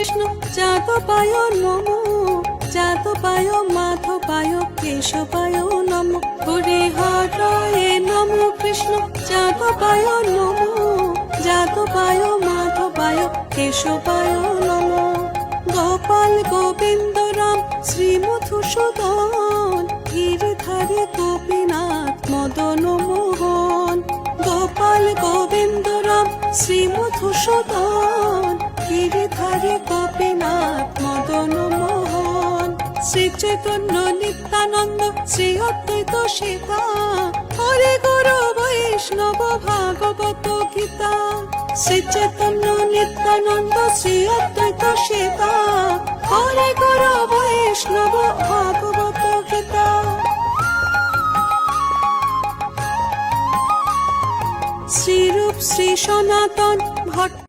কৃষ্ণ যাদবায় নমো, যাদবায় মাধবায় কেশবায় নমো, হরে হরায় নমো কৃষ্ণ যাদবায় নমো, যাদবায় মাধবায় কেশবায় নমো। গোপাল গোবিন্দ রাম শ্রী মধুসূদন, গিরিধারী গোপীনাথ মদন মোহন। গোপাল গোবিন্দ রাম শ্রী মধুসূদন, গিরিধারী গোপীনাথ মদন মোহন। শ্রী চৈতন্য নিত্যানন্দ শ্রী অদ্বৈত সীতা, হরে গুরু বৈষ্ণব ভাগবত গীতা। শ্রী চৈতন্য নিত্যানন্দ শ্রী অদ্বৈত সীতা, হরে গুরু বৈষ্ণব ভাগবত গীতা। শ্রীরূপ শ্রী সনাতন ভট্ট।